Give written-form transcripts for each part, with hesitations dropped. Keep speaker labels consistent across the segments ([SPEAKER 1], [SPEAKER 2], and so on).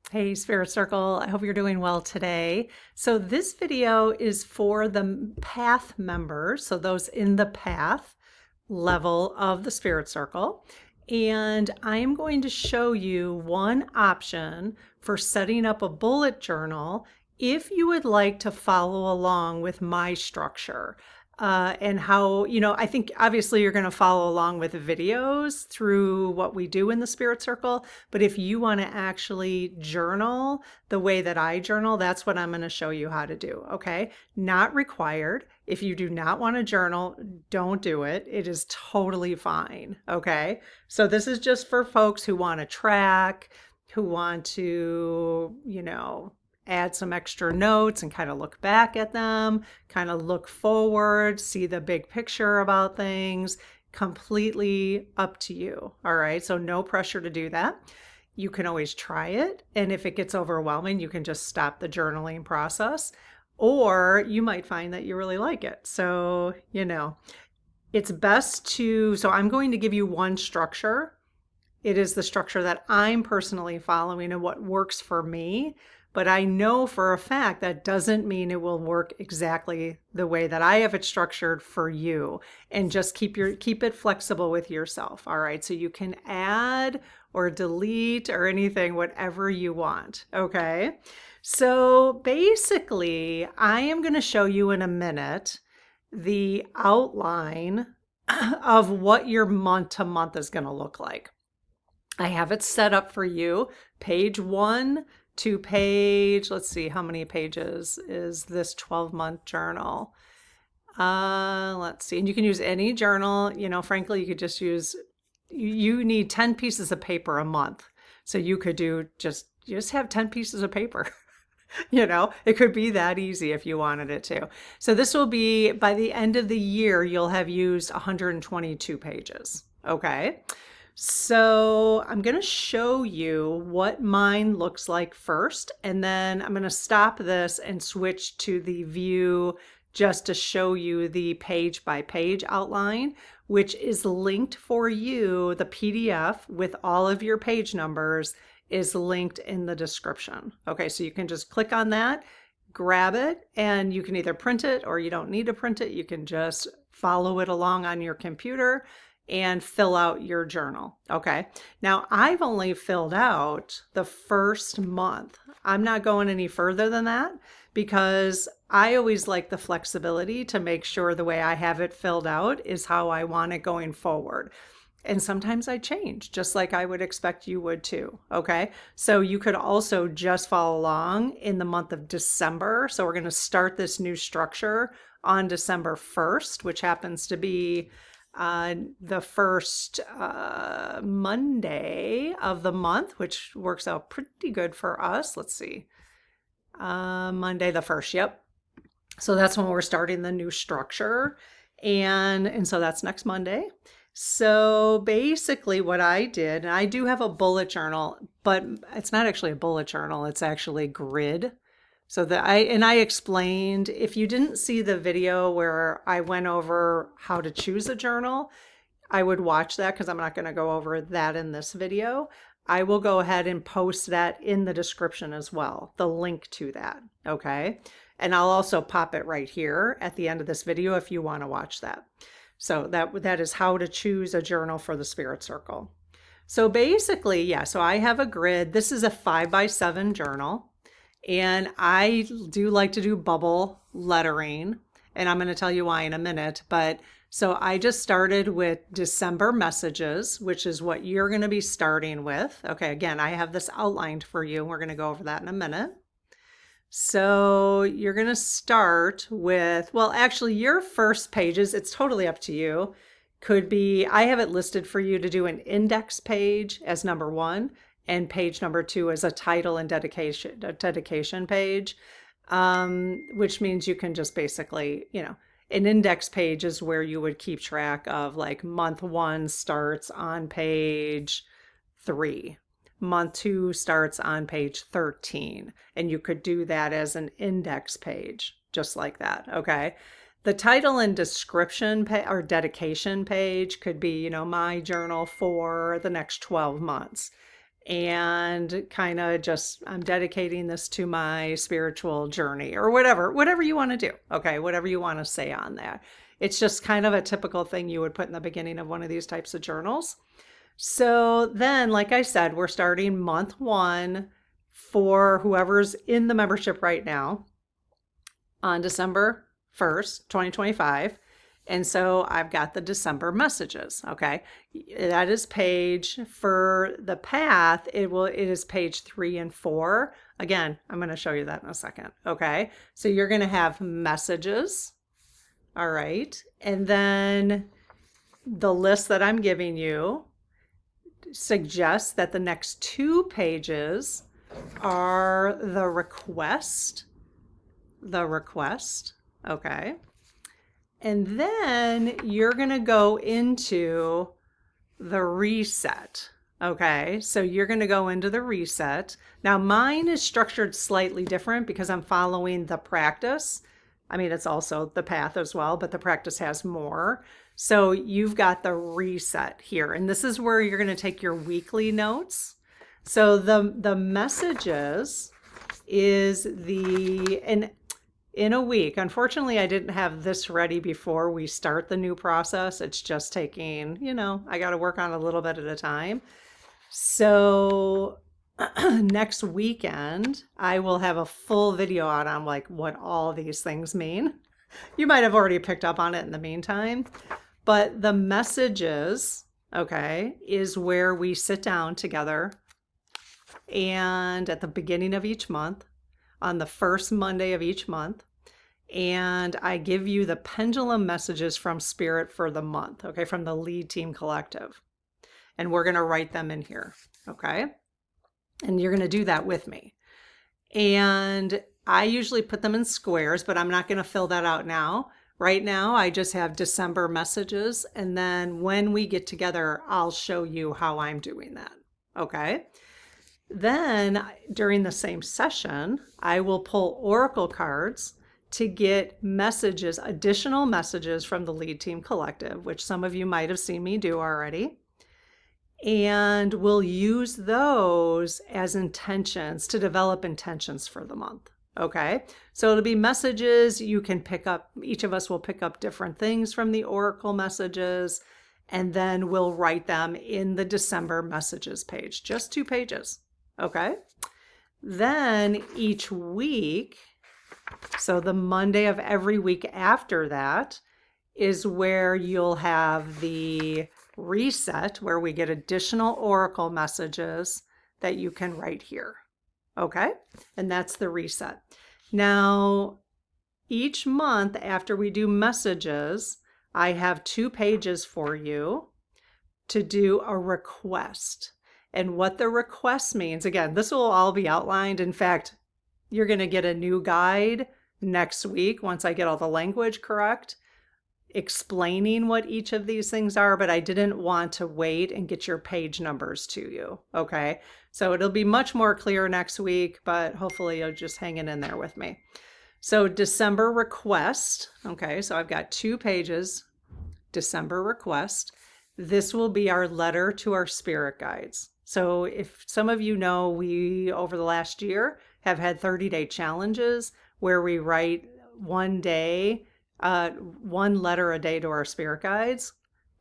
[SPEAKER 1] Hey, Spirit Circle. I hope you're doing well today. So this video is for the path members, so those in the path level of the Spirit Circle. And I am going to show you one option for setting up a bullet journal if you would like to follow along with my structure. And how, I think obviously you're going to follow along with videos through what we do in the Spirit Circle. But if you want to actually journal the way that I journal, that's what I'm going to show you how to do. Okay. Not required. If you do not want to journal, don't do it. It is totally fine. Okay. So this is just for folks who want to track, who want to, add some extra notes and kind of look back at them, kind of look forward, see the big picture about things. Completely up to you. All right. So no pressure to do that. You can always try it. And if it gets overwhelming, you can just stop the journaling process. Or you might find that you really like it. So, it's best to, so I'm going to give you one structure. It is the structure that I'm personally following and what works for me. But I know for a fact that doesn't mean it will work exactly the way that I have it structured for you. And just keep it flexible with yourself. All right. So you can add or delete or anything, whatever you want. Okay. So basically, I am going to show you in a minute the outline of what your month to month is going to look like. I have it set up for you. Page 1 to page, let's see, how many pages is this 12-month journal? Let's see, and you can use any journal. Frankly, you could just use, you need 10 pieces of paper a month. So you could do just have 10 pieces of paper. It could be that easy if you wanted it to. So this will be, by the end of the year, you'll have used 122 pages. Okay. So I'm going to show you what mine looks like first, and then I'm going to stop this and switch to the view just to show you the page by page outline, which is linked for you. The PDF with all of your page numbers is linked in the description. Okay, so you can just click on that, grab it, and you can either print it or you don't need to print it. You can just follow it along on your computer and fill out your journal. Okay. Now I've only filled out the first month. I'm not going any further than that because I always like the flexibility to make sure the way I have it filled out is how I want it going forward. And sometimes I change, just like I would expect you would too. Okay. So you could also just follow along in the month of December. So we're going to start this new structure on December 1st, which happens to be the first Monday of the month, which works out pretty good for us. Let's see. Monday the 1st. Yep. So that's when we're starting the new structure. And so that's next Monday. So basically what I did, and I do have a bullet journal, but it's not actually a bullet journal. It's actually grid. So I explained, if you didn't see the video where I went over how to choose a journal, I would watch that because I'm not going to go over that in this video. I will go ahead and post that in the description as well, the link to that. Okay. And I'll also pop it right here at the end of this video if you want to watch that. So that is how to choose a journal for the Spirit Circle. So basically, yeah, so I have a grid. This is a 5x7 journal. And I do like to do bubble lettering, and I'm going to tell you why in a minute. But so I just started with December messages, which is what you're going to be starting with. Okay, again, I have this outlined for you. We're going to go over that in a minute. So you're going to start with, well, actually your first pages, it's totally up to you. Could be, I have it listed for you to do an index page as number 1. And page number 2 is a title and dedication page, which means you can just basically, an index page is where you would keep track of, like, month 1 starts on page 3. Month 2 starts on page 13. And you could do that as an index page, just like that. Okay. The title and description or dedication page could be, my journal for the next 12 months. and kind of just, I'm dedicating this to my spiritual journey, or whatever you want to do. Okay, whatever you want to say on that. It's just kind of a typical thing you would put in the beginning of one of these types of journals. So then, like I said, we're starting month 1 for whoever's in the membership right now on December 1st, 2025. And so I've got the December messages. Okay. That is page for the path. It is page 3 and 4. Again, I'm going to show you that in a second. Okay. So you're going to have messages. All right. And then the list that I'm giving you suggests that the next 2 pages are the request. Okay. And then you're going to go into the reset. Okay, so you're going to go into the reset. Now mine is structured slightly different because I'm following the practice. I mean, it's also the path as well, but the practice has more. So you've got the reset here, and this is where you're going to take your weekly notes. So the messages is in a week. Unfortunately, I didn't have this ready before we start the new process. It's just taking, I got to work on a little bit at a time. So next weekend, I will have a full video out on like what all these things mean. You might have already picked up on it in the meantime, but the messages, okay, is where we sit down together, and at the beginning of each month, on the first Monday of each month, and I give you the pendulum messages from Spirit for the month, okay, from the Lead Team Collective. And we're going to write them in here, okay? And you're going to do that with me. And I usually put them in squares, but I'm not going to fill that out now. Right now, I just have December messages, and then when we get together, I'll show you how I'm doing that, okay? Then during the same session, I will pull oracle cards to get messages, additional messages from the Lead Team Collective, which some of you might have seen me do already. And we'll use those as intentions to develop intentions for the month. Okay, so it'll be messages you can pick up. Each of us will pick up different things from the oracle messages, and then we'll write them in the December messages page, just 2 pages. Okay, then each week, so the Monday of every week after that is where you'll have the reset, where we get additional oracle messages that you can write here. Okay, and that's the reset. Now, each month after we do messages, I have 2 pages for you to do a request. And what the request means, again, this will all be outlined. In fact, you're going to get a new guide next week once I get all the language correct, explaining what each of these things are, but I didn't want to wait and get your page numbers to you. Okay, so it'll be much more clear next week, but hopefully you'll just hang in there with me. So December request. Okay, so I've got 2 pages, December request. This will be our letter to our spirit guides. So if some of you know, we over the last year have had 30-day challenges where we write one letter a day to our spirit guides,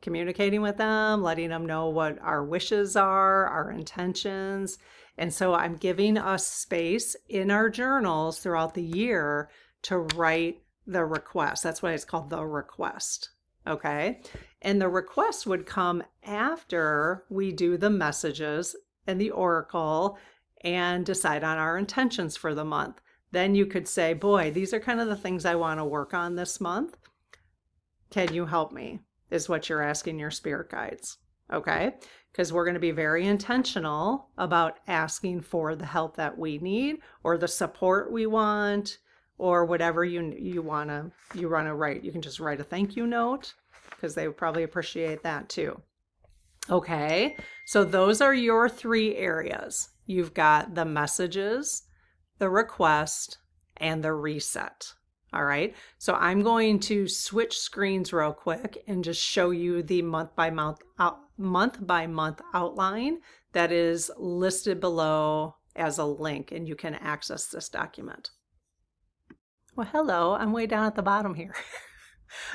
[SPEAKER 1] communicating with them, letting them know what our wishes are, our intentions. And so I'm giving us space in our journals throughout the year to write the request. That's why it's called the request. Okay. And the request would come after we do the messages and the oracle and decide on our intentions for the month. Then you could say, boy, these are kind of the things I want to work on this month. Can you help me? Is what you're asking your spirit guides. Okay. Because we're going to be very intentional about asking for the help that we need, or the support we want, or whatever you want to write. You can just write a thank you note, because they would probably appreciate that too. Okay, so those are your 3 areas. You've got the messages, the request, and the reset. All right, so I'm going to switch screens real quick and just show you the month by month outline that is listed below as a link, and you can access this document. Well, hello, I'm way down at the bottom here.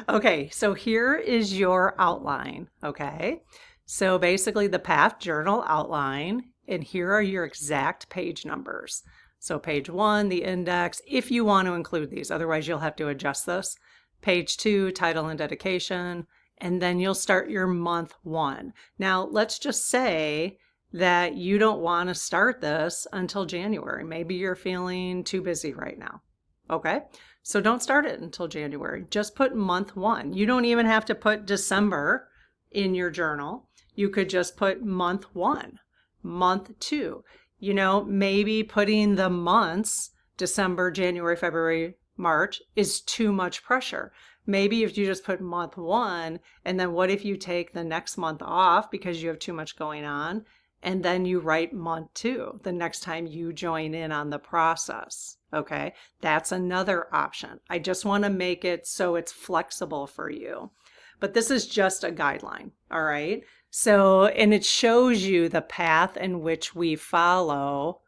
[SPEAKER 1] Okay, so here is your outline, okay? So basically the path journal outline, and here are your exact page numbers. So page 1, the index, if you want to include these, otherwise you'll have to adjust this. Page 2, title and dedication, and then you'll start your month 1. Now, let's just say that you don't want to start this until January. Maybe you're feeling too busy right now. Okay, so don't start it until January. Just put month 1. You don't even have to put December in your journal. You could just put month 1, month 2. You know, maybe putting the months, December, January, February, March, is too much pressure. Maybe if you just put month 1, and then what if you take the next month off because you have too much going on, and then you write month 2 the next time you join in on the process. Okay, that's another option. I just want to make it so it's flexible for you. But this is just a guideline, all right? So, and it shows you the path in which we follow.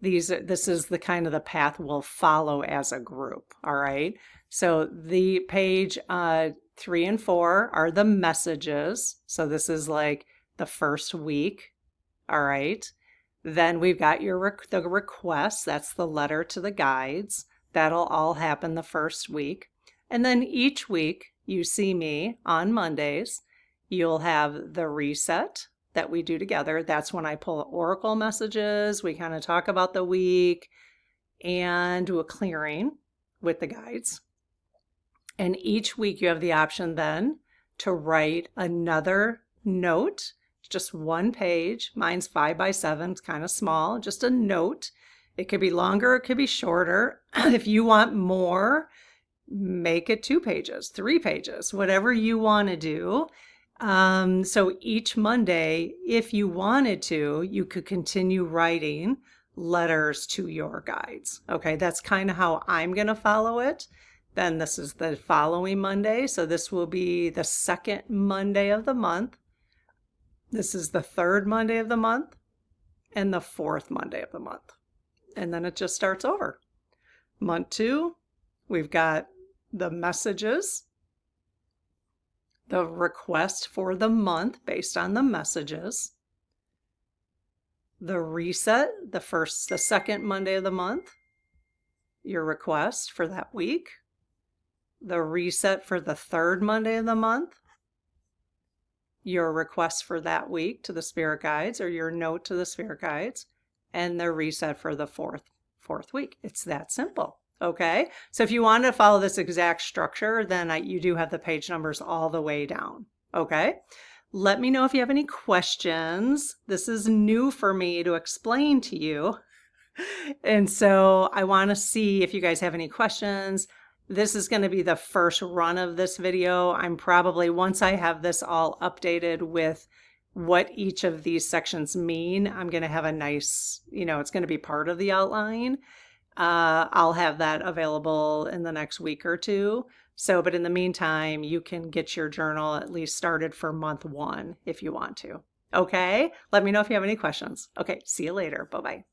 [SPEAKER 1] This is the kind of the path we'll follow as a group, all right? So the page 3 and 4 are the messages. So this is like the first week, all right? Then we've got the requests. That's the letter to the guides. That'll all happen the first week. And then each week you see me on Mondays. You'll have the reset that we do together. That's when I pull oracle messages. We kind of talk about the week and do a clearing with the guides. And each week you have the option then to write another note. Just one page. Mine's 5 by 7. It's kind of small. Just a note. It could be longer. It could be shorter. If you want more, make it 2 pages, 3 pages, whatever you want to do. So each Monday, if you wanted to, you could continue writing letters to your guides. Okay, that's kind of how I'm going to follow it. Then this is the following Monday. So this will be the second Monday of the month. This is the third Monday of the month and the fourth Monday of the month. And then it just starts over. Month 2, we've got the messages, the request for the month based on the messages, the reset, the second Monday of the month, your request for that week, the reset for the third Monday of the month, your request for that week to the spirit guides or your note to the spirit guides, and the reset for the fourth week. It's that simple. Okay, so if you want to follow this exact structure, then you do have the page numbers all the way down. Okay, let me know if you have any questions. This is new for me to explain to you. And so I want to see if you guys have any questions. This is going to be the first run of this video. I'm probably, once I have this all updated with what each of these sections mean, I'm going to have a nice, it's going to be part of the outline. I'll have that available in the next week or 2. So, but in the meantime, you can get your journal at least started for month 1 if you want to. Okay, let me know if you have any questions. Okay, see you later. Bye-bye.